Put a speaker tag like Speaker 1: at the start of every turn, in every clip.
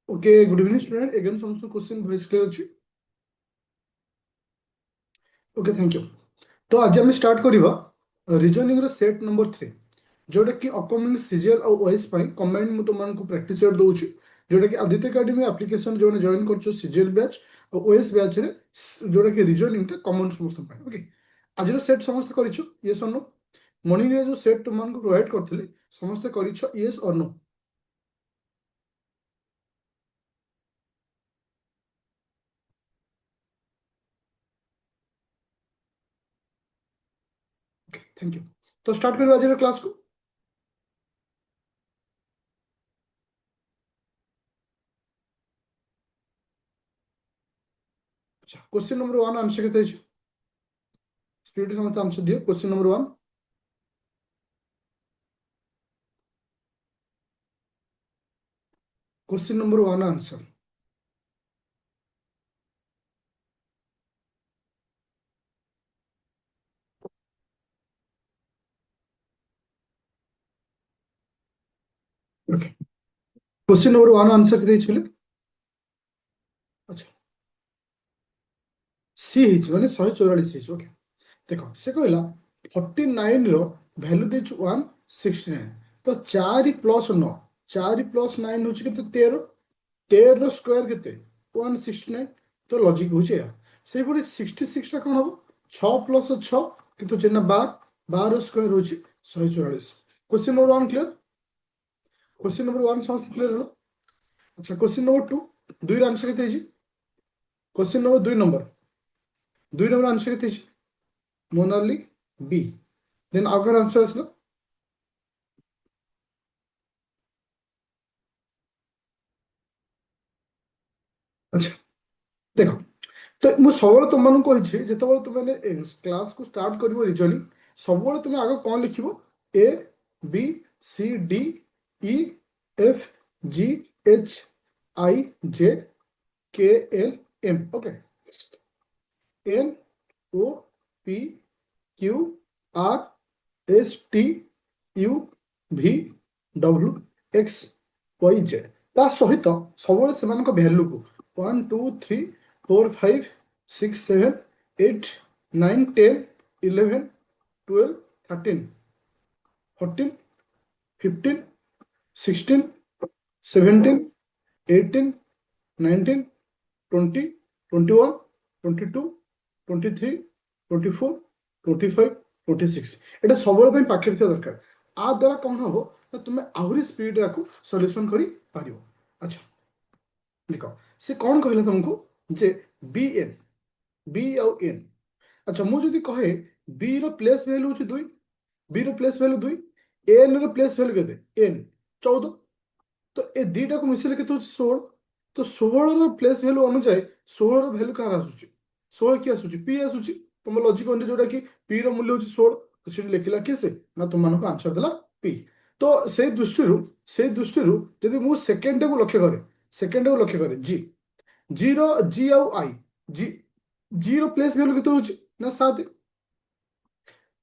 Speaker 1: Okay, good evening, student. Again, some question voice clear ଅଛି? Okay, thank you. तो आज हम स्टार्ट करिबा रीजनिंग रो सेट नंबर 3 जोटा कि अपकमिंग सीजीएल और ओएस पाई कंबाइंड मु तुमन को प्रैक्टिस सेट दोउची जोटा कि आदित्य एकेडमी एप्लीकेशन जो जॉइन करछो सीजीएल बैच और ओएस बैच रे जोटा कि रीजनिंग टा कॉमन समस्त पाई ओके आज रो सेट समस्त करिछो यस और नो मॉर्निंग रे जो सेट तुमन को प्रोवाइड करथिले समस्त करिछो यस और नो ओके थैंक यू तो स्टार्ट करिबा आज रो क्लास को अच्छा क्वेश्चन नंबर 1 आंसर केते अछि स्पीड समस्त आंसर दियो question number 1 question number 1 answer okay question number 1 answer केते छिले अच्छा सी हिच माने 144 हिच ओके देखो से कहला 49 रो वैल्यू देछ 169 तो 4 प्लस 9 4 प्लस 9 होची केते 13 13 रो स्क्वायर केते 169 तो लॉजिक होची या से परे 66 टा कोन हबो 6 प्लस 6 किंतु जेना 12 12 रो स्क्वायर होची 144 question number 1 clear question number 1 समझ क्लियर हो अच्छा क्वेश्चन नंबर 2 दुई रो आंसर केते हिची क्वेश्चन नंबर 2 नंबर आंसर केते हिची मोनाली बी देन अगर आंसर असला अच्छा देखो तो ମୁଁ ସବୁବେଳେ ତୁମମାନଙ୍କୁ କହିଛି ଯେତେବେଳେ ତୁମେ କ୍ଲାସକୁ ଷ୍ଟାର୍ଟ କରିବ ରିଜନିଂ ସବୁବେଳେ ତୁମେ ଆଗ କ'ଣ ଲେଖିବ A B C D E F G H I J K L M okay N O P Q R S T U V W X Y Z ତା ସହିତ ସବୁବେଳେ ସେମାନଙ୍କ ଭ୍ୟାଲୁକୁ 1 2 3 4 5 6 7 8 9 10 11 12 13 14 15 16 17 18 19 20 21 22 23 24 25 26 এটা ସବୁବେଳେ ପାଇଁ ପାଖରେ ଥିବା ଦରକାର ଆ ଦ୍ୱାରା କ'ଣ ହବ ନା ତୁମେ ଆହୁରି ସ୍ପିଡ୍ ଆକୁ ସଲ୍ୟୁସନ୍ କରିପାରିବ ଆଚ୍ଛା ଦେଖ ସେ କ'ଣ କହିଲା ତମକୁ ଯେ ବି ଏନ୍ बी आउ एन अच्छा मु जदि कहे बी रो प्लेस वैल्यू होची 2 बी रो प्लेस वैल्यू 2 एन रो प्लेस वैल्यू केते एन 14 तो ए दीटा को मिसले केते होची 16 तो 16 रो प्लेस वैल्यू अनुसार 16 रो वैल्यू कहार आसुची 16 की आसुची पी आसुची तुम लॉजिक अनुसार जोटा कि पी रो मूल्य होची 16 तो से लिखिला किसे ना तुम मानको आंसर देला पी तो से दृष्टिरु यदि मु सेकंड को लक्ष्य करे सेकंड को लक्ष्य करे जी जीरो जी आउ आई जी जीरो प्लेस वैल्यू केते होची ना 7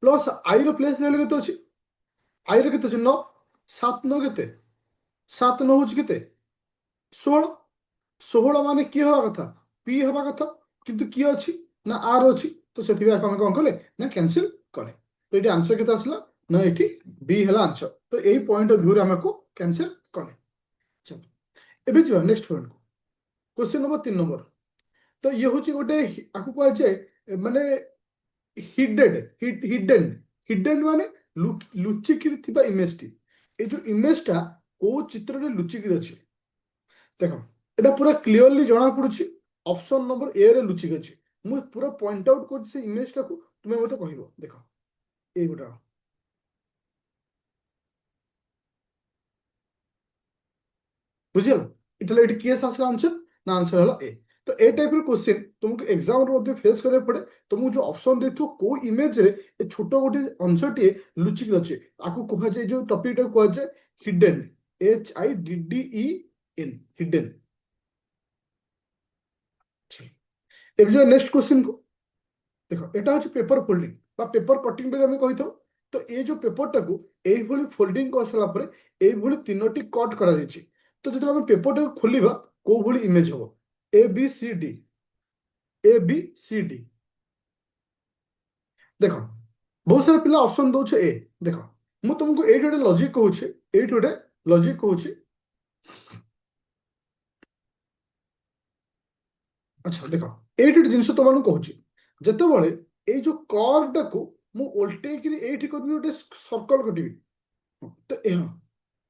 Speaker 1: प्लस आई रो प्लेस वैल्यू केते होची आई रो केते होची 9 7 9 केते 7 9 होची केते 16 16 माने की हवा कथा पी हवा कथा किंतु की अछि ना आर अछि तो सेति बे हम कोन कले ना कैंसिल करे तो एटी आंसर केते आसला ना एटी बी हला आंसर तो एई पॉइंट ऑफ व्यू रे हमको कैंसिल करे चलो एबे जो नेक्स्ट पॉइंट को क्वेश्चन नंबर 3 नंबर तो ये होची गोटे आकु कहै छै माने हिडेड हिडन हिडन माने लुचिकी थिबा इमेज टी ए जो इमेज टा को चित्र रे लुचिकी अछि देखो एटा पूरा क्लियरली जणा पडुची ऑप्शन नंबर ए रे लुचिकी अछि मु पूरा पॉइंट आउट कर से इमेज टा को तुमे मते कहिबो देखो ए गोटा बुझियो इटला एटी केस आसला आंसर ना आंसर हला ए तो ए टाइप रो क्वेश्चन तुमको एग्जाम रो मध्ये फेस करे पड़े तुमको जो ऑप्शन देथो को इमेज रे ए छोटो गोटे अंश टी लुचिकी अछि आकु कहै जे जो टॉपिक टा कहै जे hidden H I D D E N hidden ଏବେ जो नेक्स्ट क्वेश्चन को देखो एटा हচ্ছে पेपर फोल्डिंग बा पेपर कटिंग बेले हम कहिथो तो ए जो पेपर टाको एई भली फोल्डिंग कर सला परे एई भली तीनोटी कट करा जायछि तो जदि हम पेपर टाको खोलिबा କୋଉ ଭଳି ଇମେଜ ହବ A B C D A B C D ଦେଖ ବହୁତ ସାରା ପିଲା ଅପସନ ଦଉଛେ ଏ ଦେଖ ମୁଁ ତୁମକୁ ଏଇଠି ଗୋଟେ ଲଜିକ କହୁଛି ଏଇଠି ଗୋଟେ ଲଜିକ କହୁଛି ଆଚ୍ଛା ଦେଖ ଏଇଠି ଗୋଟେ ଜିନିଷ ତମମାନଙ୍କୁ କହୁଛି ଯେତେବେଳେ ଏଇ ଯୋଉ କର୍ଭଟାକୁ ମୁଁ ଓଲଟେଇକିରି ଏଇଠି କରିବି ଗୋଟେ ସର୍କଲ କଟିବି ତ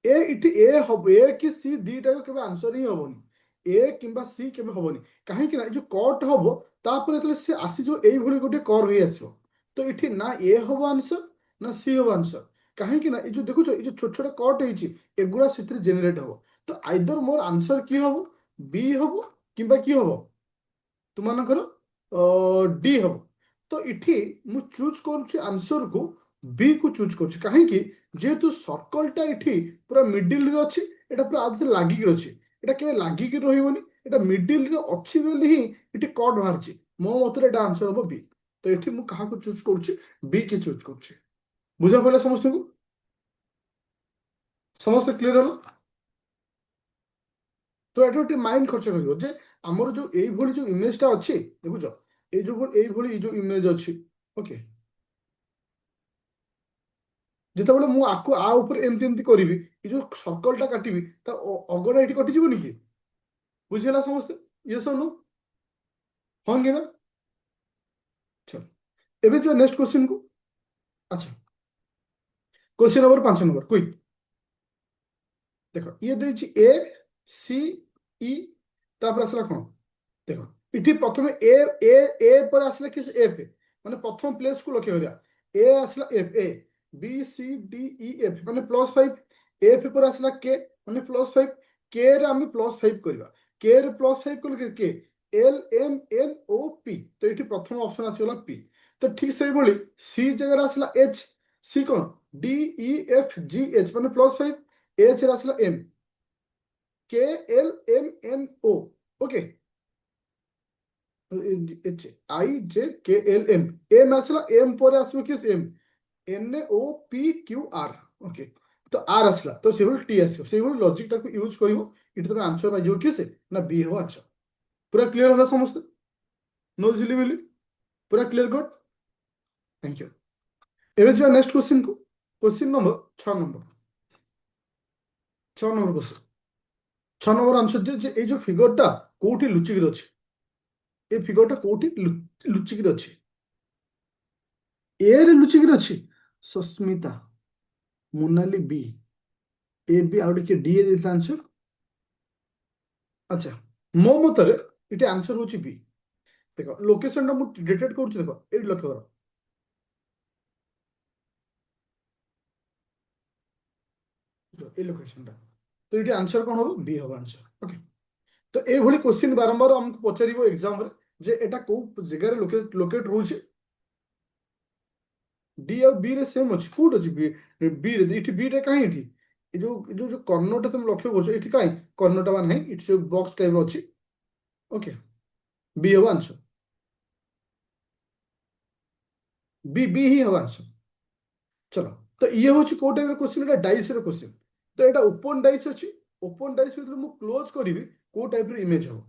Speaker 1: ଏଠି ଏ ହବ ଏ କି ସି ଦିଟାକୁ କେବେ ଆନ୍ସର ହିଁ ହବନି ଏ କିମ୍ବା ସି କେବେ ହବନି କାହିଁକି ନା ଏ ଯୋଉ କଟ୍ ହବ ତାପରେ ଯେତେବେଳେ ସେ ଆସିଯିବ ଏଇଭଳି ଗୋଟେ କର୍ଭ ହେଇ ଆସିବ ତ ଏଠି ନା ଏ ହବ ଆନ୍ସର ନା ସି ହବ ଆନ୍ସର କାହିଁକି ନା ଏଇ ଯୋଉ ଦେଖୁଛ ଏଇ ଯୋଉ ଛୋଟ ଛୋଟ କଟ୍ ହେଇଛି ଏଗୁଡ଼ା ସେଥିରେ ଜେନେରେଟ ହବ ତ ଆଇଦର ମୋର ଆନ୍ସର କି ହବ ବି ହବ କିମ୍ବା କି ହବ ତୁମମାନଙ୍କର ଡି ହବ ତ ଏଠି ମୁଁ ଚୁଜ୍ କରୁଛି ଆନ୍ସରକୁ ବି କୁ ଚୁଜ୍ କରୁଛି କାହିଁକି ଯେହେତୁ ସର୍କଲଟା ଏଠି ପୁରା ମିଡିଲରେ ଅଛି ଏଟା ପୁରା ଆଉ ଲାଗିକି ଅଛି ଏଟା କେବେ ଲାଗିକି ରହିବନି ଏଟା ମିଡିଲରେ ଅଛି ବୋଲି ହିଁ ଏଠି କଟ୍ ବାହାରିଛି ମୋ ମତରେ ଏଟା ଆନ୍ସର ହବ ବି ତ ଏଠି ମୁଁ କାହାକୁ ଚୁଜ୍ କରୁଛି ବି କି ଚୁଜ୍ କରୁଛି ବୁଝା ପଡ଼ିଲା ସମସ୍ତଙ୍କୁ ସମସ୍ତେ କ୍ଲିୟର ହେଲା ତ ଏଠି ଗୋଟେ ମାଇଣ୍ଡ ଖର୍ଚ୍ଚ କରିବ ଯେ ଆମର ଯୋଉ ଏଇଭଳି ଯୋଉ ଇମେଜଟା ଅଛି ଦେଖୁଛ ଏଇଭଳି ଯୋଉ ଇମେଜ ଅଛି ଓକେ ଯେତେବେଳେ ମୁଁ ଆକୁ ଆ ଉପରେ ଏମିତି ଏମିତି କରିବି ଏଇ ଯୋଉ ସର୍କଲଟା କାଟିବି ତା ଅଗଟା ଏଠି କଟିଯିବନି କି ବୁଝିହେଲା ସମସ୍ତେ ଇଏ ସବୁ ହଁ କି ନା ଚଲ ଏବେ ଯିବା ନେକ୍ସଟ କ୍ୱେଶ୍ଚିନ୍ କୁ ଆଚ୍ଛା क्वेश्चन नंबर 5 क्विक देखो ये ଦେଇଛି ଏ ସି ଇ ତାପରେ ଆସିଲା କଣ ଦେଖ ଏଠି ପ୍ରଥମେ ଏ ଏ ଏ ପରେ ଆସିଲା କି ଏଫ ମାନେ ପ୍ରଥମ ପ୍ଲେସ କୁ ଲକ୍ଷ୍ୟ କରିବା ଏ ଆସିଲା F A B C D E F মানে +5 এফ ପରେ ଆସିଲା କେ ମାନେ +5 କେ ରେ ଆମେ +5 କରିବା କେ ରେ +5 କଲେ କେ ଏଲ ଏମ ଏନ ଓ ପି ତ ଏଠି ପ୍ରଥମ ଅପସନ ଆସିଗଲା ପି ତ ଠିକ ସେଇଭଳି ସି ଜାଗାରେ ଆସିଲା ଏଚ ସି କଣ D E F G H ମାନେ +5 ଏଚ ରେ ଆସିଲା M K L M N O okay H I J K L M M आसला एम पर आसो किस M N O P Q R okay तो आर आसला तो से टी आसो से लॉजिक टाको यूज करिवो इट तो आंसर पाइ जो किस ना बी हो आंसर पूरा क्लियर होला समस्त नो झिली मिली पूरा क्लियर गुड थैंक यू एबे जो नेक्स्ट क्वेश्चन को question number 6 number 6 number question 6 number answer दियो जे ए जो फिगरटा कोठी लुचिक अछि ए फिगरटा कोठी लुचिक अछि ए रे लुचिक अछि Sasmita Monali B A B out के डी ए आंसर अच्छा मो मतरे इटे आंसर होची बी देखो लोकेशन टा मु डिटेक्ट करूची देखो एडी लक्ष्य करो ए लोकेशन टा तो इटे आंसर कोन हो बी हो आंसर ओके तो ए भली क्वेश्चन बारंबार हमको पचारिबो एग्जाम रे जे एटा को जगह रे लोकेट होची डी और बी रे सेम अछि कोड अछि बी बी रे इठी बी रे काहे इठी जो कर्णटा तुम लक्ष्य करछ इठी काहे कर्णटा बा नहीं इट्स बॉक्स टाइप रो अछि ओके बी हो आंसर बी ही हो आंसर चलो तो ये हूँ कौ टाइप क्वेश्चन एटा डाइस क्वेश्चन तो एटा ओपन डाइस अच्छी ओपन डाइस मु क्लोज करी कौ टाइप इमेज हम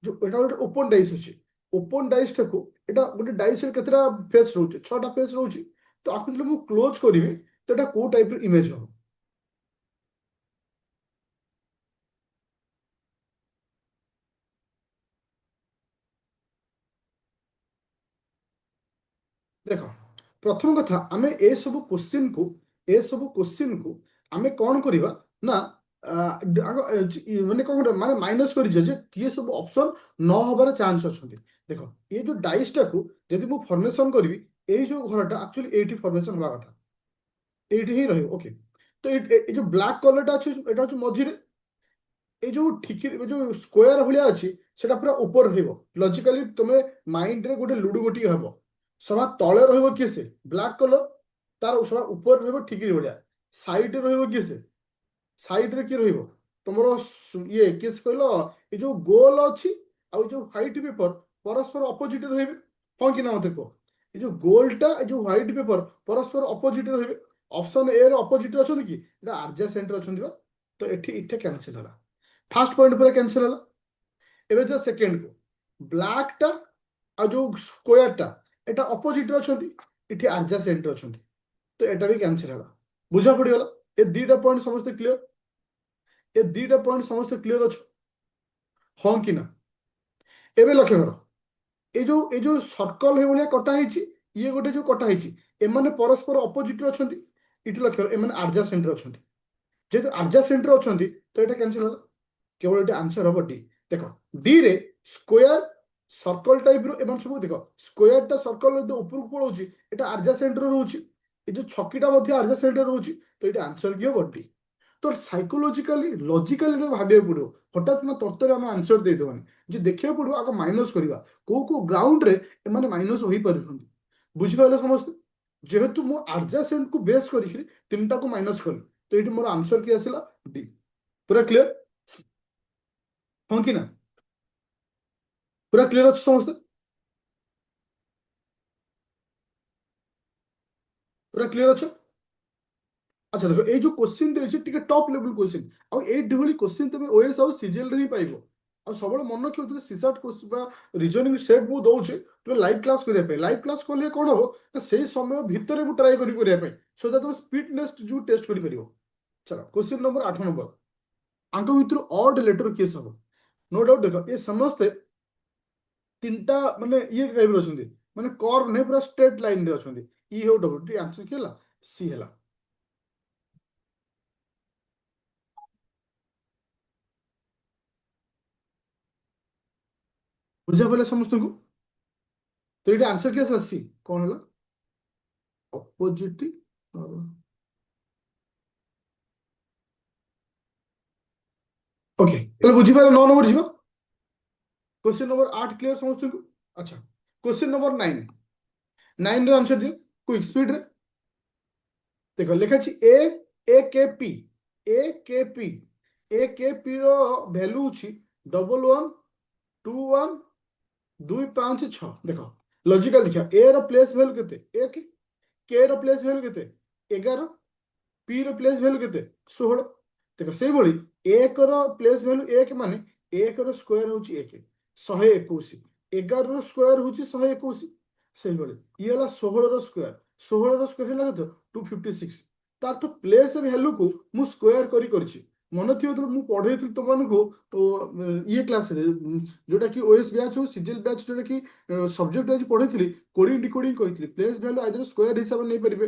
Speaker 1: जो एटा गोटे ओपन डाइस अच्छी ओपन डाइस टाको एटा गोटे डाइस केतेटा फेस रोचे 6टा फेस रोचे तो आपको मु क्लोज करी तो एटा कौ टाइप इमेज हम देख प्रथम कथा आम ए सब क्वेश्चन को आम कौन करवा ना माने कौन माने माइनस कर किए सब ऑप्शन न हबार चांस अच्छा देख ये जो डाइस टाको यदि मु फॉर्मेशन करी ये जो घरटा एक्चुअली एटी फॉर्मेशन हवा कथा एटी ही रही ओके तो ये जो ब्लैक कलरटा अच्छे एटा हूँ मझिरे ये जो ठीक जो स्क्वायर भाया अच्छी सेटा पूरा ऊपर लॉजिकली तुम माइंड रे गोटे लुडु गोटी हम सभा तले रहिबो किए से ब्लैक कलर तार सभा ऊपर रहिबो ठिकरी भलिया साइड रे रहिबो किए से साइड रे किए रहिबो तुमरो ये किस कहलो ये जो गोल अछि आ जो व्हाइट पेपर परस्पर ऑपोजिट रहिबे हां कि ना मते को ये जो गोलटा ये जो व्हाइट पेपर परस्पर ऑपोजिट रहिबे ऑप्शन ए रे ऑपोजिट अछन कि एटा एडजेसेंट अछन दिबा तो एठी इठे कैंसिल होला फर्स्ट पॉइंट पूरा कैंसिल होला एबे जो सेकेंड को ब्लैक टा आ जो स्क्वायर टा एटा अपोजिट रे अछंती इठी एडजेसेंट रे अछंती तो एटा भी कैंसिल होला बुझा पड़ीगला ए दीटा पॉइंट समस्त क्लियर ए दीटा पॉइंट समस्त क्लियर अछि हां कि ना एबे लक्ष्य करो ए जो सर्कल हे भलिया कटा ହେଇଛି ये गोटे जो कटा ହେଇଛି एमाने परस्पर अपोजिट रे अछंती इठी लक्ष्य करो एमाने एडजेसेंट रे अछंती जेतु एडजेसेंट रे अछंती तो एटा कैंसिल होला केवल एटा आंसर हबो डी देखो डी रे स्क्वायर सर्कल टाइप रो एमान सब देखो स्क्वायर टा सर्कल रे ऊपर को पळौची एटा एडजेसेंट रे रहउची ए जो छकीटा मध्ये एडजेसेंट रे रहउची तो एटा आंसर की हबो डी तो साइकोलॉजिकली लॉजिकली भाबिया पड़ो हठात ना तत्तर आम आंसर दे देवानी जे देखिया पड़ो आगे माइनस करवा को ग्राउंड रे एमाने माइनस होई पारुछन बुझिपाले समस्त जेहेतु मो एडजेसेंट को बेस करी तीनटा को माइनस करी तो ये मोर आंसर की आसला डी पूरा क्लियर हाँ कि ना पूरा क्लियर अच्छे समस्त पूरा क्लियर अच्छे अच्छा देखो ये जो क्वेश्चन देछि टिके टॉप लेवल क्वेश्चन आ ए डिभली क्वेश्चन तमे ओएस आ सीजीएल रे ही पाइबो आ सबले मन रखियो जे सीसाट क्वेश्चन बा रीजनिंग सेट मु दउछि तो लाइव क्लास करिया पे लाइव क्लास करले कोन हो तो सेही समय भितरे मु ट्राई करि करिया पे सो दैट तुम स्पीडनेस जो टेस्ट करि परिबो चलो क्वेश्चन नंबर 8 नंबर आंक भितर ऑड लेटर केस हो नो डाउट देखो ये समस्त तीनटा माने ये टाइप रो छथि माने कर्व नै पूरा स्ट्रेट लाइन रे छथि ई हो डब्ल्यू टी आंसर केला सी हला बुझा पले समस्त को तो ये आंसर के सी कौन है अपोजिट ओके तो बुझी पारे 9 नंबर जीवा क्वेश्चन नंबर 8 क्लियर समस्त को अच्छा क्वेश्चन नंबर 9 9 रे आंसर दियो क्विक स्पीड रे देखो लिखा छी ए के पी रो वैल्यू छी 11 21 2 5 6 देखो लॉजिकल देखियो ए रो प्लेस वैल्यू केते 1 के रो प्लेस वैल्यू केते 11 पी रो प्लेस वैल्यू केते 16 देखो सेही भली एक रो प्लेस वैल्यू 1 माने एक रो स्क्वायर होची 1 121 11 रो स्क्वायर होची 121 सेही भली ये हला 16 रो स्क्वायर 16 रो स्क्वायर हला केते 256 तार तो प्लेस वैल्यू को मु स्क्वायर करी करछि मन थियो तो मु पढै थि तो मन को ये क्लास रे जोटा कि ओएस बैच हो सीजीएल बैच जोटा कि सब्जेक्ट आज पढै थि कोडिंग डिकोडिंग कहिथि प्लेस वैल्यू आइदर स्क्वायर हिसाब नै परिबे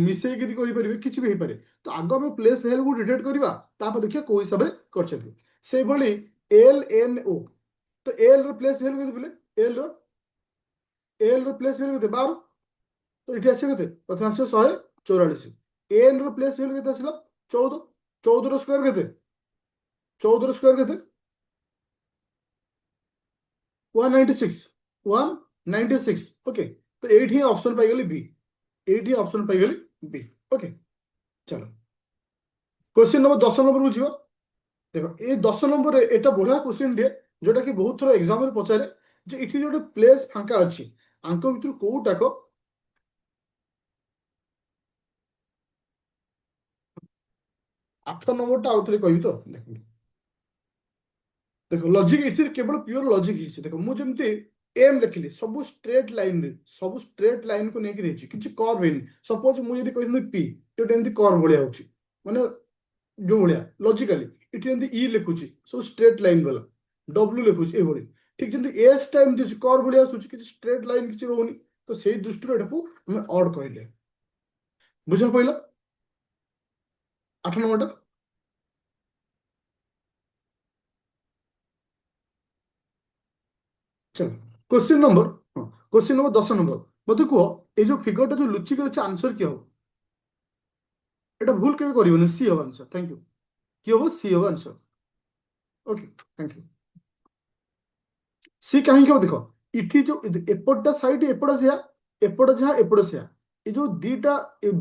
Speaker 1: मिसै करी कहि परिबे किछि भी हे पारे तो आग में प्लेस वैल्यू को डिटेक्ट करवा तापर देखिए को हिसाब रे करछथि से भली एल एन ओ तो एल रो प्लेस वैल्यू केते बोले एल रो प्लेस वैल्यू केते 12 तो इठी आसे केते प्रथम आसे 144 एन रो प्लेस वैल्यू केते आसिला 14 14 रो स्क्वायर केते 14 रो स्क्वायर केते 196 196 ओके तो एठी ऑप्शन पाई गेली बी एठी ऑप्शन पाई गेली बी ओके चलो क्वेश्चन नंबर 10 नंबर बुझिबो देखो ये 10 नंबर एटा बढ़िया क्वेश्चन दिए जोटा कि बहुत थोड़ा एग्जाम में पचारे जे इठी जोटे प्लेस फांका अछि आंक भितर कोटाक 8 नंबर टा आउथरे कहबी तो देखो देखो लॉजिक इथि केवल प्योर लॉजिक हिची देखो मु जेमती एम लिखिली सब स्ट्रेट लाइन को नेकी रहिची किछि कर्व हेनी सपोज मु यदि कहिनी पी तो एमती कर्व भलिया होची माने जो भलिया लॉजिकली इथि एमती ई लिखुची सब स्ट्रेट लाइन वाला डब्ल्यू लिखुची ए भली ठीक जेमती एस टाइम दिछि कर्व भलिया आसुची किछि स्ट्रेट लाइन किछि रहउनी तो सेही दृष्टि रे एटाକୁ हम ऑड कहले बुझा पइला 8 नंबर टा चलो क्वेश्चन नंबर 10 नंबर मते कुह ए जो फिगरटा जो लुचि के आंसर की हो এটা ভুল কেবে করিবনি সি হব आंसर थैंक यू কি হব সি হব answer okay thank you see कहीं हब देख इठी जो एपटा साइड एपटा से एपटा जहाँ एपटा से ये जो दीटा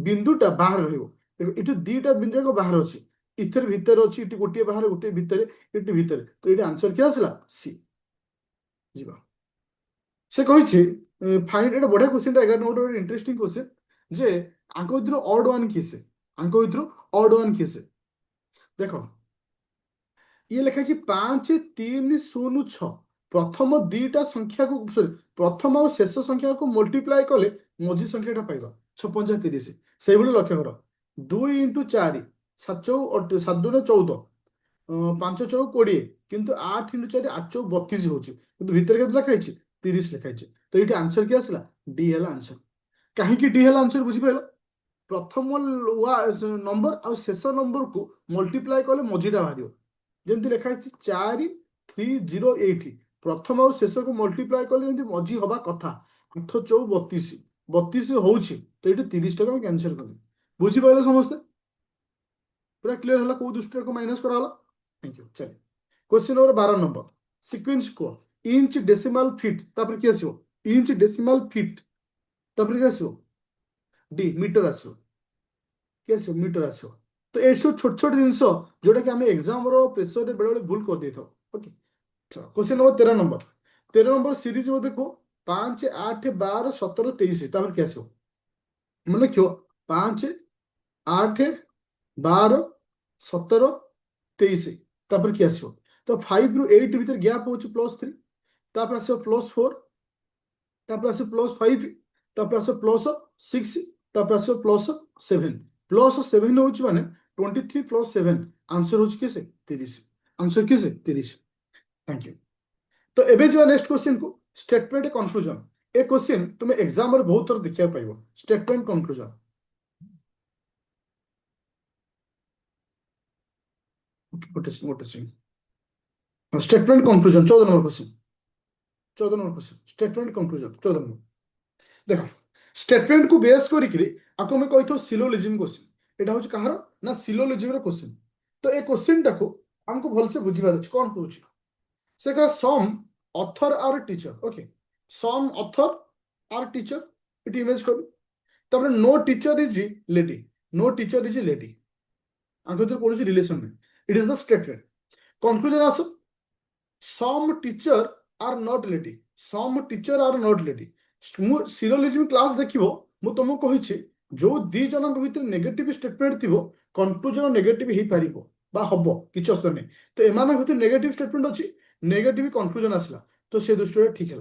Speaker 1: बिंदुटा बाहर रहइबो देखो इठी दीटा बिंदु को बाहर अछि इथर भीतर अछि इठी गोटे बाहर गोटे भीतर इठी भीतर तो ये आंसर क्या आसला सी जीवा से कहिछि फाइंड एटा बढ़िया क्वेश्चन 11 नंबर इंटरेस्टिंग क्वेश्चन जे आंक भितर ऑड वन किसे आंक भितर ऑड वन किसे देखो ये लिखा है 5 3 0 6 प्रथम दीटा संख्या को सॉरी प्रथम और शेष संख्या को मल्टीप्लाई कले मझी संख्याटा पाइबा 6 5 30 से लक्ष्य कर 2 × 4 7 7 2 14 5 4 20 কিন্তু 8 × 4 8 32 হচ্ছে কিন্তু ভিতরে কেতে লেখা হয়েছে 30 লেখা হয়েছে তো এটি আনসর কি আসলা ডি হল আনসর কাহিঁকি ডি হল আনসর বুঝিপাইল প্রথম নম্বর আর শেষ নম্বর কু মল্টিপ্লাই কলে মঝিটা বাহারিব যেমতি লেখা হয়েছে 4308 প্রথম আর শেষকু মল্টিপ্লাই কলে যেমতি মঝি হবা কথা 8 4 32 32 হচ্ছে তো এটি 30 টাকা আমি ক্যানসেল করি বুঝিপাইল সমস্তে पूरा क्लियर होला को दृष्टि को माइनस करा होला थैंक यू चलिए क्वेश्चन नंबर 12 नंबर सीक्वेंस को इंच डेसिमल फीट तापर की आसीबो इंच डेसिमल फीट तापर की आसीबो डी मीटर आसीबो की आसीबो मीटर आसीबो तो ए सब छोट छोट जिंस जोटा कि हमें एग्जाम रो प्रेशर रे बेले बेले भूल कर देथो ओके चलो क्वेश्चन नंबर 13 नंबर सीरीज में देखो 5 8 12 17 23 तापर की आसीबो मन क्यों 5 8 12 17 23 तापर की आसीबो तो 5 रु 8 भीतर गैप होची +3 तापर आसीबो +4 तापर आसीबो +5 तापर आसीबो +6 तापर आसीबो +7 +7 होची माने 23 +7 आंसर होची केसे 30 आंसर केसे 30 थैंक यू तो एबे जो नेक्स्ट क्वेश्चन को स्टेटमेंट कंक्लूजन ए क्वेश्चन तुम एग्जाम रे बहुत थोर देखिया पाइबो statement conclusion statement conclusion 14 number question 14 number question statement conclusion 14 number देखो स्टेटमेंट को बेस करिकरी आको मैं कहितो सिलोजिज्म क्वेश्चन एटा होची कहार ना सिलोजिज्म रो क्वेश्चन तो ए क्वेश्चन टाको हमको भल से बुझिबार अछि कोन कहूची से का some author are teacher okay some author are teacher इट इमेज कर तब no teacher is lady no teacher is lady आंको तो कोन रिलेशन में it is the statement conclusion आसो some teacher are not lady some teacher are not lady मु syllogism class देखिबो मु तुमको कहिछि जो दी जनक भीतर नेगेटिव स्टेटमेंट थिबो कंक्लूजन नेगेटिव हे पारिबो बा हबो किछ असर नै तो एमाना भीतर नेगेटिव स्टेटमेंट अछि नेगेटिव कंक्लूजन आसला तो से दृष्टि ठीक है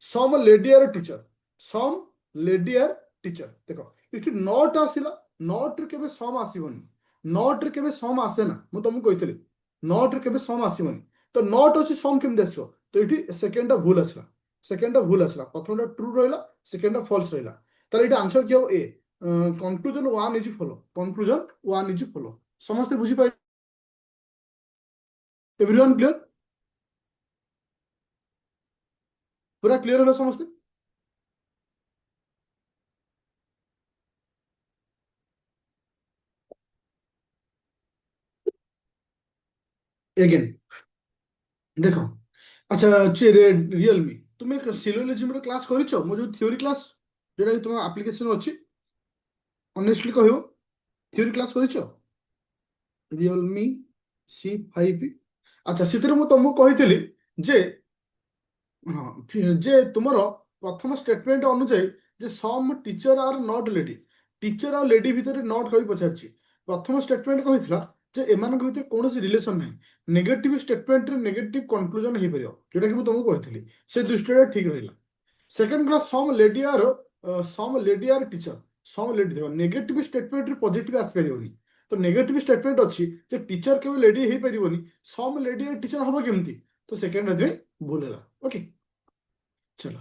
Speaker 1: some lady are teacher some lady are teacher देखो इठी नॉट आसिला नॉट रे केबे सम आसीबोनी नॉट रे केबे सम आसे ना मु तुमको कहितली नॉट रे केबे सम आसीबोनी तो नॉट अच्छी सम केमती आसो तो ये सेकेंडा भूल आसला सेकेंडा भूल आसला प्रथमटा ट्रू रहिला सेकेंडा फॉल्स रहिला तार ये आंसर कि a conclusion 1 is follow conclusion 1 is follow समस्त बुझी पाइ एवरीवन क्लियर पूरा क्लियर होला समस्त अगेन देखो अच्छा रियलमी तुम सिलोजिज्म क्लास करिछो मो जो थ्योरी क्लास जेटा कि तुम एप्लीकेशन अछि ऑनेस्टली कहयो थ्योरी क्लास करिछो रियलमी C5 अच्छा से तुमको कही जे हाँ जे तुमर प्रथम स्टेटमेंट अनुसार जे some teacher are not lady teacher आ लेडी भितर नॉट कही पचारछि प्रथम स्टेटमेंट कहितला जे एमानक भितर कोनोसी रिलेशन नै नेगेटिव स्टेटमेंट रे नेगेटिव कंक्लूजन हे परियो जेटा कि मु तुमको कहितली से दृष्टि ठीक रहिला second class some lady are teacher some lady देखो नेगेटिव स्टेटमेंट रे पॉजिटिव आस परियोनी तो नेगेटिव स्टेटमेंट अछि जे टीचर केवल लेडी हे परियोनी सम लेडी आर टीचर होबो केमती तो सेकंड रे भूल होला ओके चलो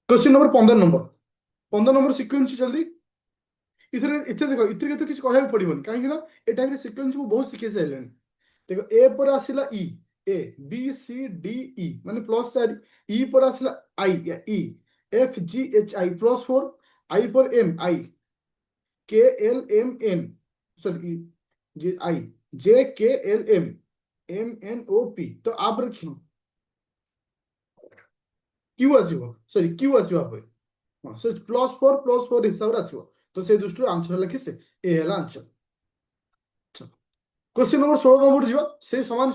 Speaker 1: क्वेश्चन नंबर 15 नंबर सिक्वेंस जल्दी इथे इथे देखो इथे तो किछ कहै पड़िबोनी काहे कि ना ए टाइम रे सिक्वेंस को बहुत सिखे साइलेन देखो ए पर आसिला A B C D E माने +4 ई पर आसिला आई या E F G H I +4 आई पर M I K L M N sorry J I J K L M M N O P तो आप रखियो क्यू आसीबो सॉरी क्यू आसीबो आप हाँ से +4 हिसाब रे आसीबो तो से दृष्टि आंसर लखि से ए हला आंसर क्वेश्चन नंबर 16 नंबर जीवा से समान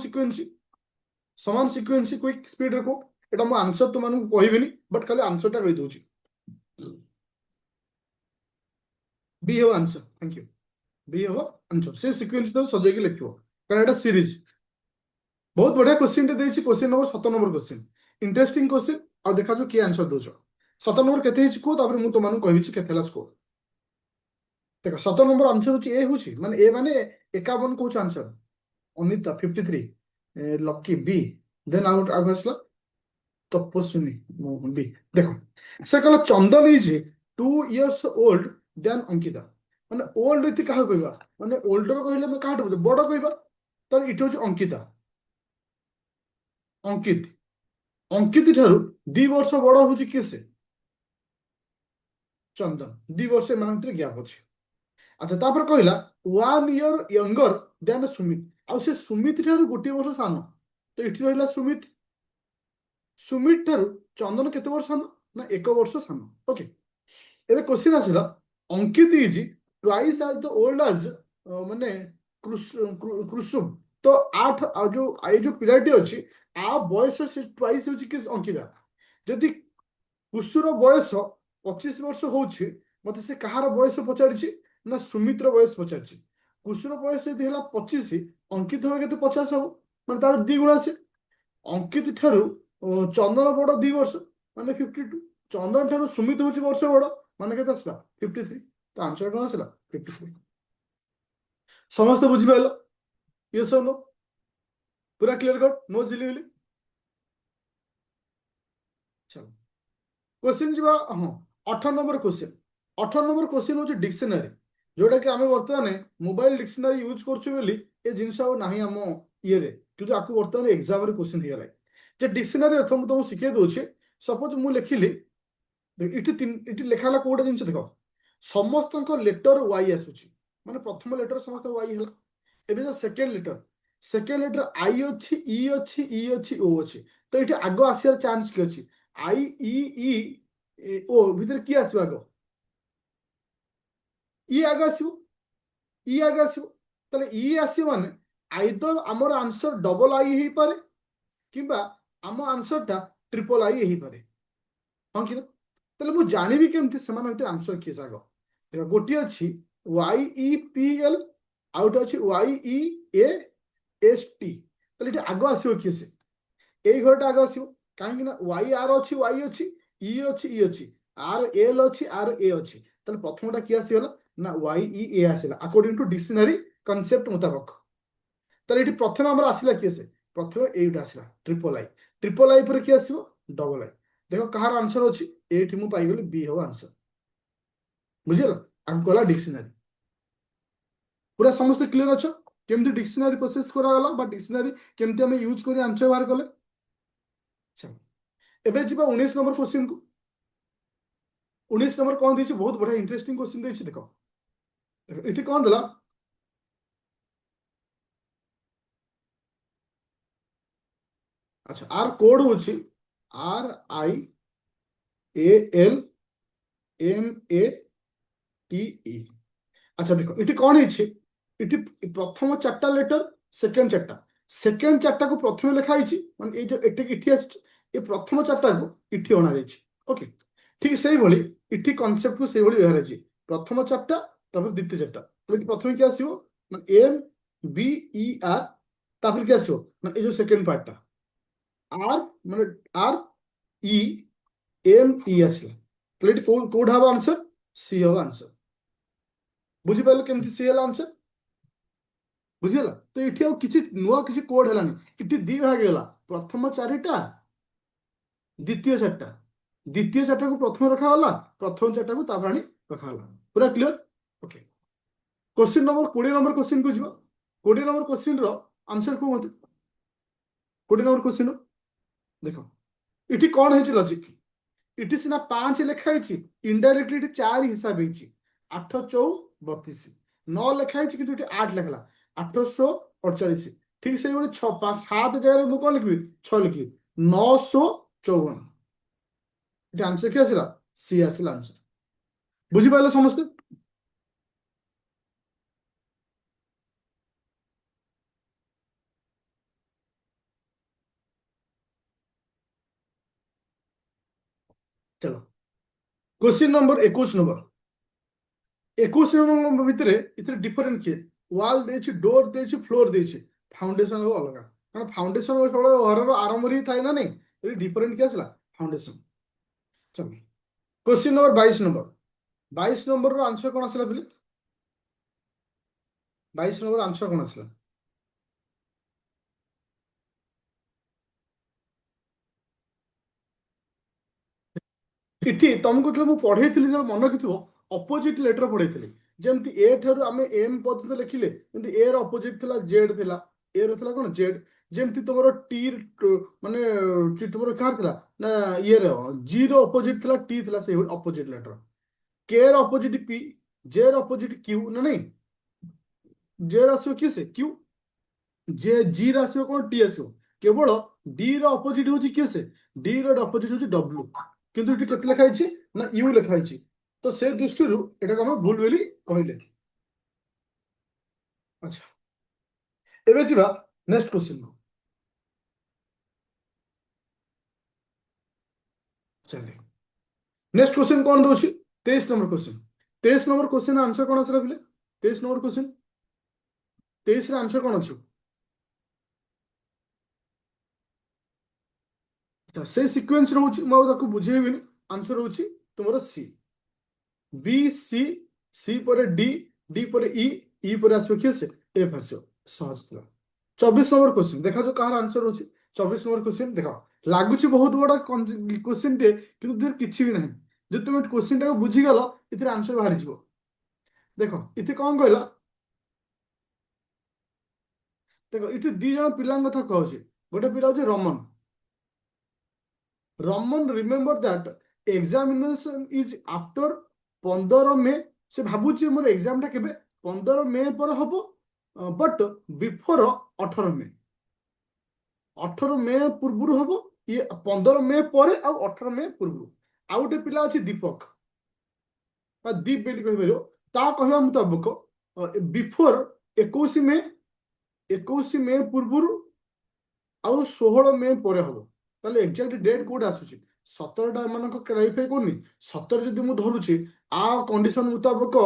Speaker 1: सिक्वेन्स क्विक स्पीड रखो एटा मो आंसर तुम मानू कहबिनी बट खाली आंसर टा कहि दोची B have answer thank you B have answer से सिक्वेन्स तो सजे के लिखियो କାରଣ ଏଟା ସିରିଜ। ବହୁତ ବଢିଆ କ୍ୱେଶ୍ଚିନ୍ ଟେ ଦେଇଛି, question number 17 number question, interesting question. ଆଉ ଦେଖାଯାଉ କିଏ ଆନ୍ସର ଦଉଛ। 17 ନମ୍ବର କେତେ ହେଇଛି କୁହ, ତାପରେ ମୁଁ ତୁମମାନଙ୍କୁ କହିବି କେତେ ହେଲା ସ୍କୋର। ଦେଖ 17 ନମ୍ବର ଆନ୍ସର ହଉଛି ଏ, ହଉଛି ମାନେ ଏ ମାନେ 51 କହୁଛି ଆନ୍ସର। ଅନିତା 53, ଲକି ବି, ଦେନ୍ ଆଉ ଆଗ ଆସିଲା ତପସ୍ୱିନୀ ବି। ଦେଖ ସେ କହିଲା ଚନ୍ଦନ ଇଜ 2 years old ଦେନ୍ ଅଙ୍କିତା। ମାନେ ଓଲ୍ଡ ଏଠି କାହାକୁ କହିବା, ମାନେ ଓଲ୍ଡର କହିଲେ ଆମେ କାହାଠୁ ବୁଝୁ, ବଡ କହିବା। ତାହେଲେ ଏଠି ହଉଛି ଅଙ୍କିତା, ଅଙ୍କିତ। ଅଙ୍କିତ ଠାରୁ 2 ବର୍ଷ ବଡ ହଉଛି କିଏ ସେ, ଚନ୍ଦନ। 2 ବର୍ଷ ଏମାନଙ୍କ ଭିତରେ ଗ୍ୟାପ୍ ଅଛି। ଆଚ୍ଛା ତାପରେ କହିଲା 1 year younger ଦେନ୍ ସୁମିତ। ଆଉ ସେ ସୁମିତ ଠାରୁ 1 ବର୍ଷ ସାନ। ତ ଏଠି ରହିଲା ସୁମିତ। ସୁମିତ ଠାରୁ ଚନ୍ଦନ କେତେ ବର୍ଷ ସାନ, ନା 1 ବର୍ଷ ସାନ। ଓକେ, ଏବେ କ୍ୱେଶ୍ଚିନ୍ ଆସିଲା ଅଙ୍କିତ ଇଜ ଟ୍ୱାଇସ୍ ଆଜ ଦ ଓଲ୍ଡ ଆଜ ମାନେ କୁସୁମ। ତ ଆଉ ଯୋଉ ଏଇ ଯୋଉ ପିଲାଟି ଅଛି ଆ ବୟସ ସେ ଟ୍ୱାଇସ୍ ହଉଛି କି ଅଙ୍କିତା। ଯଦି କୁସୁର ବୟସ 25 ବର୍ଷ ହଉଛି, ମତେ ସେ କାହାର ବୟସ ପଚାରିଛି, ନା ସୁମିତ୍ର ବୟସ ପଚାରିଛି। କୁସୁର ବୟସ ଯଦି ହେଲା 25, ଅଙ୍କିତ ହବ କେତେ 50 ହବ, ମାନେ ତାର 2 ଗୁଣ ଆସେ। ଅଙ୍କିତ ଠାରୁ ଚନ୍ଦନ ବଡ 2 ବର୍ଷ, ମାନେ 52। ଚନ୍ଦନ ଠାରୁ ସୁମିତ ହଉଛି ବର୍ଷ ବଡ, ମାନେ କେତେ ଆସିଲା 53। ତ ଆନ୍ସର କଣ ଆସିଲା 53। ସମସ୍ତେ ବୁଝିପାରିଲ, ୟେସ୍ ଅର୍ नो, ପୁରା କ୍ଲିୟର କଟ୍, नो ଜିଲିଗଲି। ଚାଲ क्वेश्चन ଯିବା। ହଁ 18 ନମ୍ବର କ୍वेଶ୍ଚନ। 18 ନମ୍ବର କ୍वेଶ୍ଚନ ହଉଛି ଡିକ୍ସନାରୀ, ଯୋଉଟା କି ଆମେ ବର୍ତ୍ତମାନ ମୋବାଇଲ ଡିକ୍ସନାରୀ ୟୁଜ କରୁଛୁ ବୋଲି ଏ ଜିନିଷ ଆଉ ନାହିଁ ଆମ ଇଏରେ, କିନ୍ତୁ ଆକୁ ବର୍ତ୍ତମାନ ଏକ୍ସାମରେ କ୍वेଶ୍ଚନ ହେଇଗଲା। ଯେ ଡିକ୍ସନାରୀ ଅର୍ଥ ମୁଁ ତମକୁ ଶିଖେଇ ଦଉଛି। ସପୋଜ ମୁଁ ଲେଖିଲି, ଏଠି ଲେଖା ହେଲା କୋଉଟା ଜିନିଷ ଦେଖ, ସମସ୍ତଙ୍କ ଲେଟର ୱାଇ ଆସୁଛି, ମାନେ ପ୍ରଥମ ଲେଟର ସମସ୍ତଙ୍କ ୱାଇ ହେଲା। ଏବେ ଯୋଉ ସେକେଣ୍ଡ ଲେଟର ଆଇ ଅଛି, ଇ ଅଛି, ଇ ଅଛି, ଓ ଅଛି। ତ ଏଠି ଆଗ ଆସିବାର ଚାନ୍ସ କି ଅଛି, ଆଇ ଇ ଓ ଭିତରେ କିଏ ଆସିବ ଆଗ, ଇ ଆଗ ଆସିବ, ଇ ଆଗ ଆସିବ। ତାହେଲେ ଇ ଆସିବ ମାନେ ଆଇଦର ଆମର ଆନ୍ସର ଡବଲ ଆଇ ହେଇପାରେ, କିମ୍ବା ଆମ ଆନ୍ସରଟା ଟ୍ରିପଲ ଆଇ ହେଇପାରେ, ହଁ କି ନା। ତାହେଲେ ମୁଁ ଜାଣିବି କେମିତି ସେମାନଙ୍କ ଭିତରେ ଆନ୍ସର କିଏ ଆଗ। ଦେଖ ଗୋଟିଏ ଅଛି ୱାଇ ଇ ପି ଏଲ, ଆଉ ଗୋଟେ ଅଛି Y E A S T. ତାହେଲେ ଏଠି ଆଗ ଆସିବ କିଏ ସେ, ଏଇ ଘରଟା ଆଗ ଆସିବ। କାହିଁକି ନା ୱାଇ ଆର ଅଛି, ୱାଇ ଅଛି, ଇ ଅଛି, ଇ ଅଛି, ଆର ଏଲ ଅଛି, ଆର ଏ ଅଛି। ତାହେଲେ ପ୍ରଥମଟା କିଏ ଆସିଗଲା, ନା ୱାଇ ଇ ଏ ଆସିଲା ଆକର୍ଡିଂ ଟୁ ଡିକ୍ସନାରୀ କନସେପ୍ଟ ମୁତାବକ। ତାହେଲେ ଏଠି ପ୍ରଥମେ ଆମର ଆସିଲା କିଏ ସେ, ପ୍ରଥମେ ଏଇଟା ଆସିଲା ଟ୍ରିପଲ ଆଇ। ଟ୍ରିପଲ ଆଇ ପରେ କିଏ ଆସିବ, ଡବଲ ଆଇ। ଦେଖ କାହାର ଆନ୍ସର ଅଛି, ଏଇଠି ମୁଁ ପାଇଗଲି ବି ହବ ଆନ୍ସର। ବୁଝିଗଲ, ଆକୁ ଗଲା ଡିକ୍ସନାରୀ। ପୁରା ସମସ୍ତେ କ୍ଲିୟର ଅଛ, କେମିତି ଡିକ୍ସନାରୀ ପ୍ରୋସେସ କରାଗଲା, ବା ଡିକ୍ସନାରୀ କେମିତି ଆମେ ୟୁଜ କରି ଆନ୍ସର ବାହାର କଲେ। ଏବେ ଯିବା 19 ନମ୍ବର क्वेश्चन को। 19 नंबर कौन ଦେଇଛି, ବହୁତ ବଢିଆ ଇଣ୍ଟରେଷ୍ଟିଂ क्वेश्चन ଦେଇଛି। ଦେଖ ଏଠି କଣ ଦେଲା, ଆଚ୍ଛା ଆର କୋଡ ହଉଛି RIALMATE। আচ্ছা দেখো এটি কଣ ହେଇଛି, এটি প্রথম 4টা লেটর, সেকেন্ড 4টাକୁ প্রথমে লেখা ହେଇଛି, মানে এই যে এটি এଠି ଆସିଛି, ଏ ପ୍ରଥମ 4টাକୁ ଏଠି ଅଣା ଯାଇଛି। ଓକେ, ঠিক ସେଇଭଳି ଏଠି କନସେପ୍ଟକୁ ସେଇଭଳି ବ୍ୟବହାର ହେଇଛି। ପ୍ରଥମ 4ଟା, ତାପରେ ଦ୍ୱିତୀୟ 4ଟା। ଏଠି ପ୍ରଥମେ কি ଆସିବ, ନା ଏମ୍ ବି ଇ ଆର, ତାପରେ কি ଆସିବ, ନା এই ଯୋଉ ସେକେন্ড ପାର୍ଟଟା আর, মানে আর ই এম ই ଆସିଲା। তাহলে এটি কোড হব আনসার, সি হব আনসার। বুঝিପାରିଲ କେମିତି ସି ହେଲା ଆନ୍ସର, ବୁଝିଗଲା। ତ ଏଠି ଆଉ କିଛି ନୂଆ କିଛି କୋଡ ହେଲାନି, ଏଠି ଦି ଭାଗ ହେଇଗଲା, ପ୍ରଥମ 4ଟା, ଦ୍ୱିତୀୟ 4ଟାକୁ ପ୍ରଥମେ ରଖାଗଲା, ପ୍ରଥମ 4ଟାକୁ ତାପରେ ଆଣି ରଖାଗଲା। ପୁରା clear. Okay, question number 20 number question को ଯିବା। 20 नंबर क्वेश्चन ର आंसर को मत। 20 नंबर क्वेश्चन ଦେଖ ଏଠି କଣ ହେଇଛି ଲଜିକ, ଏଠି ସିନା 5 ଲେଖା ହେଇଛି, ଇନଡାଇରେକ୍ଟଲି ଏଠି 4 ହିସାବ ହେଇଛି। 8 ଚଉ 32, 9 ଲେଖା ହେଇଛି କିନ୍ତୁ ଏଠି 8 ଲେଖଲା, 848। ଠିକ ସେଇଭଳି 7 ଜାଗାରେ ମୁଁ କଣ ଲେଖିବି, 6 ଲେଖିବି, 954। ଏଠି ଆନ୍ସର কি ଆସିଲା, ସି ଆସିଲା ଆନ୍ସର। ବୁଝିପାରିଲେ ସମସ୍ତେ। चलो क्वेश्चन नंबर 21 नंबर। 21 नंबर ଭିତରେ ଏଥିରେ ଡିଫରେଣ୍ଟ କିଏ, ୱାଲ ଦେଇଛି, ଡୋର ଦେଇଛି, ଫ୍ଲୋର ଦେଇଛି। फाउंडेशन हो अलग कारण फाउंडेशन सब घर आरंभ ही थाए ना नहीं डिफरेंट क्या आसला फाउंडेशन। चलो question number 22 number 22 number answer कौन आसला फिर 22 नंबर आंसर कौन आसला ଏଠି ତମକୁ ଯେତେବେଳେ ମୁଁ ପଢେଇଥିଲି ଯେତେବେଳେ ମନେ ରଖିଥିବ ଅପୋଜିଟ ଲେଟର ପଢେଇଥିଲି ଯେମିତି ଏ ଠାରୁ ଆମେ ଏମ୍ ପର୍ଯ୍ୟନ୍ତ ଲେଖିଲେ ଯେମିତି ଏ ର ଅପୋଜିଟ ଥିଲା ଜେଡ୍ ଥିଲା ଏ ର ଥିଲା କଣ ଜେଡ୍ ଯେମିତି ତମର ଟି ମାନେ ତୁମର କାହାର ଥିଲା ନା ଇଏର ଜି ର ଅପୋଜିଟ ଥିଲା ଟି ଥିଲା ସେଇ ଅପୋଜିଟ ଲେଟର କେ ର ଅପୋଜିଟ ପି ଜେ ର ଅପୋଜିଟ କ୍ୟୁ ନା ନାଇଁ ଜେ ର ଆସିବ କିଏ ସେ କ୍ୟୁ ଯେ ଜି ର ଆସିବ କଣ ଟି ଆସିବ କେବଳ ଡି ର ଅପୋଜିଟ ହଉଛି କିଏ ସେ ଡି ର ଅପୋଜିଟ ହଉଛି ଡବ୍ଲୁ କିନ୍ତୁ ଏଠି କେତେ ଲେଖା ହେଇଛି ନା ୟୁ ଲେଖା ହେଇଛି ତ ସେ ଦୃଷ୍ଟିରୁ ଏଟାକୁ ଆମେ ଭୁଲ ବୋଲି କହିଲେ। ଆଚ୍ଛା ଏବେ ଯିବା ନେକ୍ସଟ କ୍ୱେଶ୍ଚିନ୍ ଚାଲେ ନେକ୍ସଟ କ୍ୱେଶ୍ଚିନ୍ କଣ ଦଉଛି 23 number question 23 number question answer କଣ ଆସିଲା ପିଲେ 23 ନମ୍ବର କ୍ୱେଶ୍ଚିନ୍ 23 ର ଆନ୍ସର କଣ ଅଛି ତ ସେଇ ସିକ୍ୱେନ୍ସ ରହୁଛି ମୁଁ ଆଉ ତାକୁ ବୁଝେଇବିନି ଆନ୍ସର ହଉଛି ତୁମର ସି বি সি সি পরে ডি ডি পরে ই ই পরে আসবে কি আছে এফ আসবে সহজ ଥିଲା 24 নম্বর क्वेश्चन দেখা যাও কাହାର ଆନ୍ସର ଅଛି 24 নম্বর क्वेश्चन ଦେଖ ଲାଗୁଛି ବହୁତ ବଡ क्वेश्चन ଟେ କିନ୍ତୁ ଏଥିରେ କିଛି ବି ନାହିଁ ଯଦି ତମେ क्वेश्चन ଟାକୁ ବୁଝିଗଲ ଏଥିରେ ଆନ୍ସର ବାହାରିଯିବ ଦେଖ ଏଠି କଣ କହିଲା ଦେଖ ଏଠି ଦି ଜଣ ପିଲାଙ୍କ କଥା କହୁଛି ଗୋଟେ ପିଲା ହଉଛି Raman Raman remember that examination is after 15 May ସେ ଭାବୁଛି ମୋର ଏକ୍ସାମ ଟା କେବେ 15 ମେ ପରେ ହବ ବଟ୍ ବିଫୋର 18 ମେ 18 ମେ ପୂର୍ବରୁ ହବ ଇଏ 15 ମେ ପରେ ଆଉ 18 ମେ ପୂର୍ବରୁ ଆଉ ଗୋଟେ ପିଲା ଅଛି ଦୀପକ ବା ଦୀପ ବୋଲି କହିପାରିବ ତା କହିବା ମୁତାବକ ବିଫୋର 21 ମେ 21 ମେ ପୂର୍ବରୁ ଆଉ 16 ମେ ପରେ ହବ ତାହେଲେ ଏକ୍ଜାକ୍ଟ ଡେଟ୍ କୋଉଟା ଆସୁଛି 17ଟା ଏମାନଙ୍କ କ୍ଲାରିଫାଇ କରୁନି 17 ଯଦି ମୁଁ ଧରୁଛି ଆ କଣ୍ଡିସନ ମୁତାବକ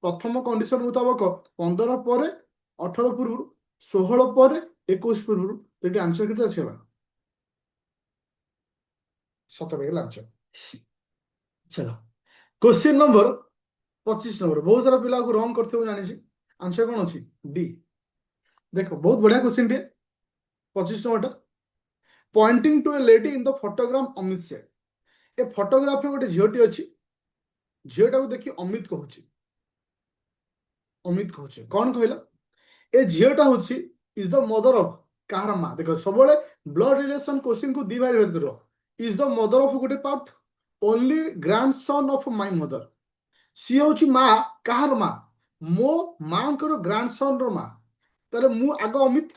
Speaker 1: ପ୍ରଥମ କଣ୍ଡିସନ ମୁତାବକ 15 ପରେ 18 ପୂର୍ବରୁ 16 ପରେ 21 ପୂର୍ବରୁ ଏଠି ଆନ୍ସର କେତେ ଆସିଗଲା 17 ହେଇଗଲା ଆନ୍ସର ଚାଲ क्वेश्चन नंबर 25 नंबर बहुत सारा पिला को रंग करते जानी आंसर कौन अच्छी डी देखो बहुत बढ़िया क्वेश्चन टे 25 number pointing to a lady in the photogram Amit Seth a photograph गोटे झीटी अच्छी झीटा को देखिए अमित कहूचे कौन कहला ए झीटा हूँ इज द मदर ऑफ कहार माँ देख सब ब्लड रिलेशन क्वेश्चन को दी भाई कर इज द मदर ऑफ गोटे part only grandson of my mother सी हूँ माँ कहार माँ मो माँ ग्रांड सन रो माँ ताले मु आग अमित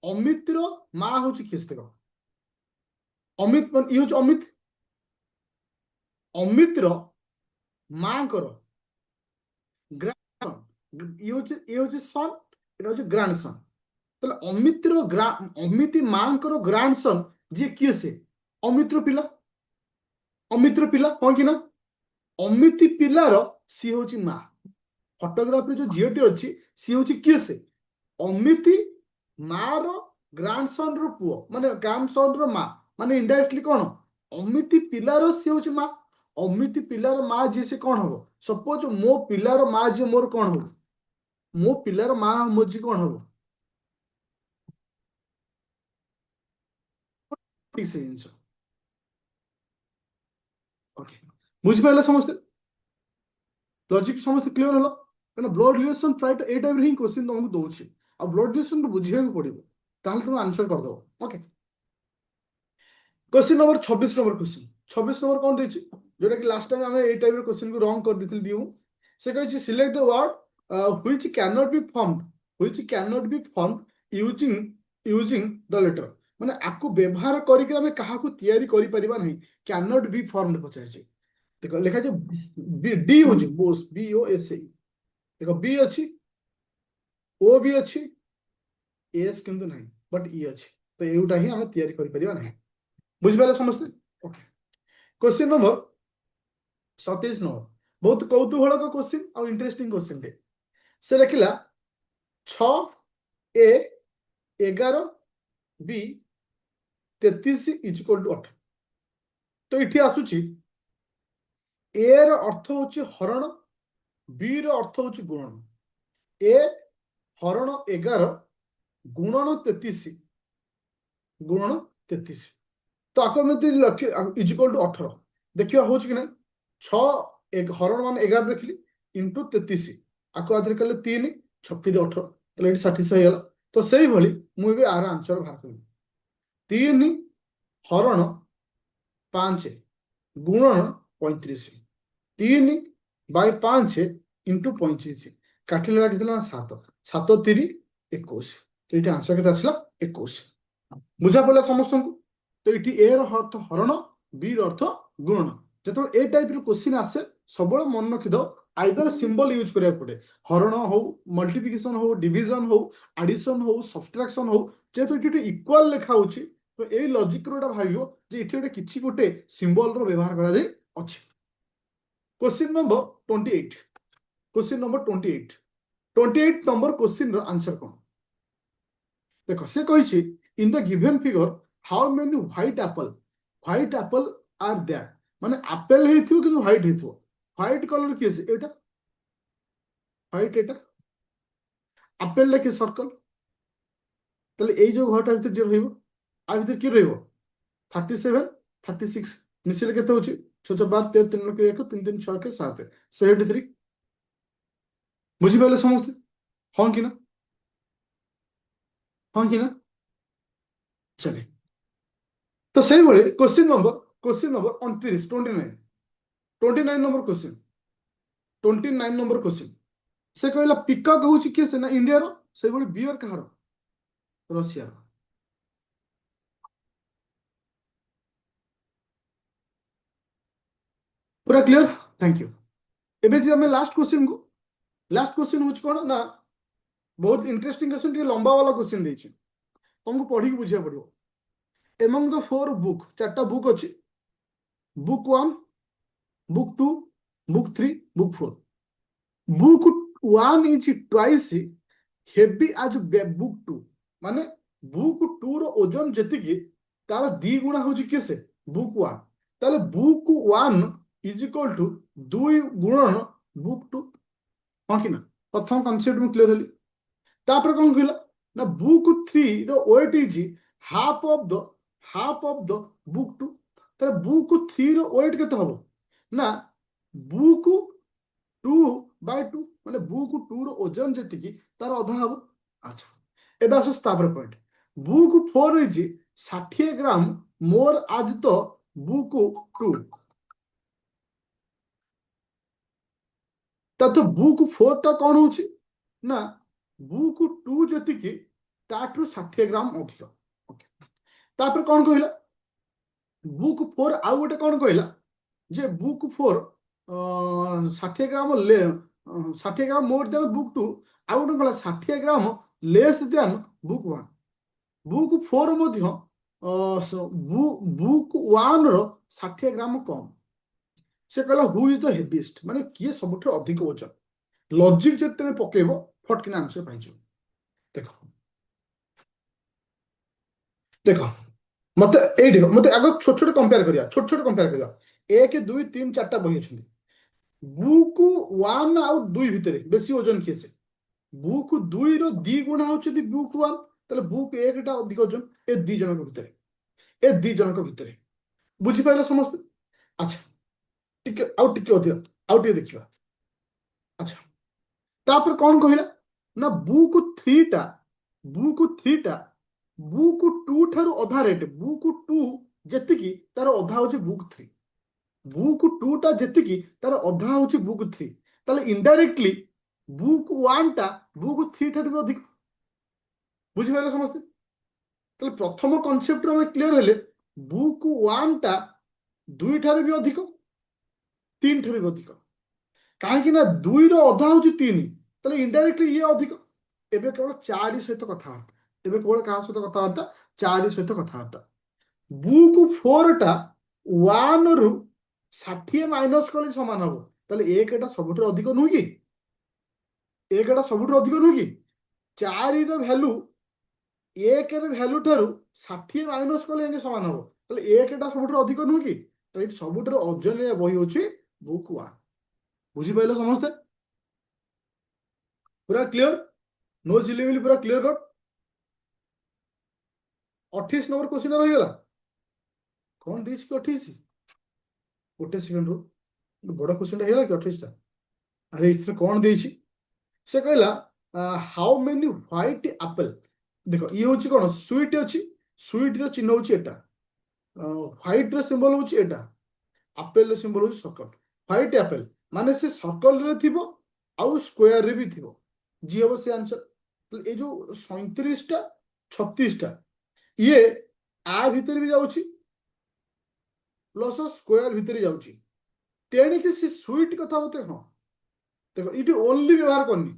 Speaker 1: अमित रो माँ हूँ किस देख अमित ये हूँ अमित रो माँ ग्रांड ये हूँ सन ये हूँ ग्रांड सन তাহলে অমিত্র অমিতি মাଙ୍କର ଗ୍ରାଣ୍ଡ ସନ୍ ଯିଏ କିଏ ସେ ଅମିତ୍ର ପିଲା ହଁ କି ନା ଅମିତି ପିଲାର ସିଏ ହଉଛି ମା ଫଟୋଗ୍ରାଫିରେ ଯୋଉ ଝିଅଟି ଅଛି ସିଏ ହଉଛି କିଏ ସେ ଅମିତି ମାର ଗ୍ରାଣ୍ଡ ସନ୍ ର ପୁଅ ମାନେ ଗ୍ରାଣ୍ଡ ସନ୍ ର ମା ମାନେ ଇନଡାଇରେକ୍ଟଲି କଣ ଅମିତି ପିଲାର ସିଏ ହଉଛି ମା ଅମିତି ପିଲାର ମା ଯିଏ ସେ କଣ ହବ ସପୋଜ ମୋ ପିଲାର ମା ଯିଏ ମୋର କଣ ହବ ମୋ ପିଲାର ମା ମୋ ଯିଏ କଣ ହବ ଠିକ ସେ ଜିନିଷ ओके बुझिपारे समस्ते लॉजिक समस्ते क्लियर हलो कहना ब्लड रिलेशन प्राय ए टाइप रे ही क्वेश्चन तुमको दउछि आ ब्लड रिलेशन को बुझिया को पड़िबो ताहले तुम आंसर कर दो okay question number 26 number question 26 number कौन देछि जोटा कि लास्ट टाइम हमें ए टाइप रे क्वेश्चन को रॉन्ग कर दिथिल दिउ से कहछि select the word which can not be formed which can not be formed using using the letter माने आकु व्यवहार करिके हमें काहा को तयारी करि परिबा नहीं कैन नॉट बी फॉर्मड पचाइछि देखो लिखा जो डी हो बोस बी ओ एस ए देखो बी अच्छी ओ भी अच्छी एस किंतु नहीं बट ई अच्छी तो एटा ही आम तैयारी करि परिबा नहीं बुझिपाले समस्ते ओके क्वेश्चन नंबर 27 नंबर बहुत कौतूहल क्वेश्चन और इंटरेस्टिंग क्वेश्चन टे से लिखिला 6 ए 11 बी 33 इज इक्वल टू 18। तो ये आसूची ए र अर्थ हूँ हरण, बी र अर्थ हूँ गुणन। ए हरण 11 गुणन 33 गुणन 33। तो आपको इज इक्वल टू 18 देखिए हूँ कि ना 6 हरण मान 11 देखिली इंटू 33 आपको आधे कले 3 36 18 तो साटिस्फाई हो। तो से भाई मुझे आर आंसर बाहर करी 3 हरण 5 गुणन 35 3/5 इंटू 35 काटिले के 7 7 3 21। तो ये आंसर के आसला 21। बुझा पड़ा समस्त को। तो ये ए अर्थ हरण बी अर्थ गुणन जो ए टाइप क्वेश्चन आसे सब मन रखिद आइदर सिंबल यूज करा पड़े हरण हो मल्टीप्लिकेशन हो डिविजन हो एडिशन हो सब्सट्रैक्शन हो जेहेतु ये इक्वाल लिखा हो तो ये लॉजिक रोटा भाव जे ये किसी गोटे सिंबल रो व्यवहार करा जाए अच्छे। Question number 28 question number 28 number question रो आंसर कौन देखो से कही in the given figure how many white apple are there माने एप्पल हेथियो कि व्हाइट हेथियो व्हाइट कलर किए से एटा व्हाइट एटा एप्पल लेके सर्कल ताले ए जो घरटा भीतर जे रहइबो आ भीतर की रहइबो 37 36 मिसिले केते होची 6 12 13 3 के 1 3 3 6 के 7 73 बुझी पाले समस्त हां कि ना हां कि ना चले। तो सही भाई question number 29 29 number question 29 number question से कहला पिकॉक हूँ किए से ना इंडिया रो से भाई बियर कहार रशिया रो। पूरा क्लियर थैंक यू। एबे जे हमें लास्ट क्वेश्चन हूँ कौन ना बहुत इंटरेस्टिंग क्वेश्चन टे लंबा वाला क्वेश्चन देछि तुमको पढ़ी बुझिया पड़ो। एमंग द 4 बुक 4टा बुक अच्छी book 1 book 2 book 3 book 4 book 1 is twice heavy आज बुक 2 माने बुक 2 रो ओजन जति तार 2 गुणा हो किए से बुक 1 ताले बुक 1 इज इक्वल टू 2 गुणन बुक 2 हाँ कि ना प्रथम कॉन्सेप्ट में क्लियर हली। तापर कौन कहला ना book 3 row weight is half of the book 2 ताले बुक 3 रो वेट केते हबो ना बुक 2/2 माने बुक 2 रो ओजन जति तार अधा हबो। अच्छा एबे आसस तापर पॉइंट बुक 4 इज 60 ग्राम मोर आज तो बुक 2 तो बुक 4 टा कौन होची ना बुक 2 जति ताठू 60 ग्राम अधिक। ओके तापर कौन कहला बुक 4 आउ गोटे कौन कहला जे बुक 4 60 ग्राम 60 ग्राम मोर देन बुक 2 आउ गोटे कहला 60 ग्राम लेस देन बुक 1 बुक 4 मध्य बुक 1 रो 60 ग्राम कम से कहला हु इज द हेवीएस्ट माने किए सबठु अधिक ओजन लॉजिक जते पकेबो फटकिना आंसर पाइजो। देखो देखो मत ये मत आग छोट छोट कंपेयर करिया छोट कंपेयर करिया 1 2 3 4टा बही अछंती बुक 1 आउ 2 भितरे बेसी ओजन किए से बुक 2 रो 2 गुणा होचदी बुक 1 तले बुक 1 टा अधिक ओजन ए 2 जनक भितरे ए 2 जनक भितरे बुझी पाइला समस्त। अच्छा टिके आउ टिके अधिक आउ टिके देखिबा। अच्छा तापर कौन कहला ना बुक 3 टा बुक 2 ठारू अधा रेट बुक 2 जेतिकी तार अधा होची बुक 3 बुक 2 टा जेतिकी तार अधा होची बुक 3 ताले इनडायरेक्टली बुक 1 टा बुक 3 ठारू भी अधिक बुझी पाइले समस्त। ताले प्रथम कांसेप्ट रो क्लियर हेले बुक 1 टा 2 ठारू भी अधिक 3 ठारू भी अधिक कहीं ना 2 रो अधा होची 3 ताले इनडायरेक्टली ये अधिक एबे केवल 4 सहित कथाबार्ता एबे केवल कहा सहित कथाबार्ता 4 सहित कथाबार्ता बुक 4 टा 1 रु 60 माइनस कले समान हबो ताले 1 टा सबठु अधिक नुह कि 1 टा सबठु अधिक नुह कि 4 रो वैल्यू ଏକ ଭ୍ୟାଲୁ ଠାରୁ 60 ମାଇନସ୍ କଲେ ଏମିତି ସମାନ ହବ। ତାହେଲେ ଏକଟା ସବୁଠାରୁ ଅଧିକ ନୁହେଁ କି? ତ ଏଇଠି ସବୁଠାରୁ ଓଜନିଆ ବହି ହଉଛି ବୁକ୍ ୱାନ୍। ବୁଝିପାରିଲ ସମସ୍ତେ? ପୁରା କ୍ଲିୟର? नो झिलिमिली, पूरा क्लियर कट। 28 नंबर क्वेश्चन रहीगला। कौन देछि कि 28? गोटे सेकंड रो, बड़ा क्वेश्चन हेला कि 28 टा? अरे इथरे कौन देछि? से कहला हाउ मेनी व्हाइट एप्पल। देखो ये होछि कोन स्वीट अछि, स्वीट रो चिन्ह होछि एटा, व्हाइट रो सिंबल होछि एटा, एप्पल रो सिंबल होछि सर्कल। व्हाइट एप्पल माने से सर्कल रे थिबो आउ स्क्वायर रे भी थिबो, जी हबो से आंसर। तो ए जो 37 टा 36 टा ये आ भितर भी जाउछि प्लस स्क्वायर भितर जाउछि, तेणिक से स्वीट कथा मते हाँ देखो इटी ओनली व्यवहार करनी,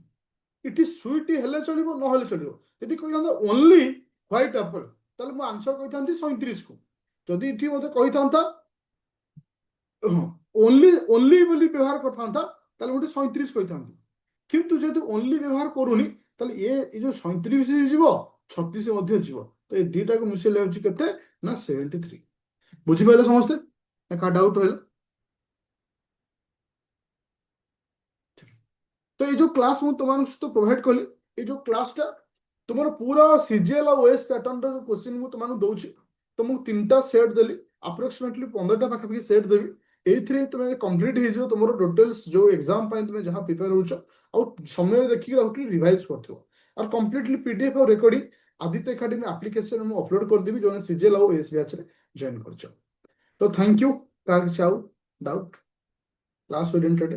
Speaker 1: इटी स्वीट हेले चलिबो न हेले चलिबो। यदि कहि थांता ओनली व्हाइट एप्पल ताले मु आंसर कहि थांती 37 को। जदि इटी मते कहि थांता ओनली ओनली बोली व्यवहार कर थांता ताले मु 37 कहि थांती, किंतु जेतु ओनली व्यवहार करूनी ताले ये जो 37 जीवो 36 मध्ये जीवो, तो ये दीटा को मिसेले होछि केते ना 73। बुझि पाइले समस्ते ना का डाउट रहला? तो ये जो क्लास मु तुम सहित प्रोवाइड कली, ये जो क्लासटा तुम पूरा सीजीएल और ओएस पैटर्न रो क्वेश्चन मु तुमको दउछि। तुमको तीनटा सेट देली, अप्रोक्सीमेटली 15टा पाखा सेट देबी। एथिरे तुम कंप्लीट हे जो तुम टोटल्स जो एग्जाम पाई तुम जहां प्रिपेयर होछ और समय देखि राउटली रिवाइज करथियो और कंप्लीटली पीडीएफ और रिकॉर्डिंग आदित्य एकेडमी एप्लीकेशन मु अपलोड कर देबी जो सीजीएल और ओएस बैच रे जॉइन करछ। तो थैंक यू। का चाउ डाउट क्लास ओरिएंटेड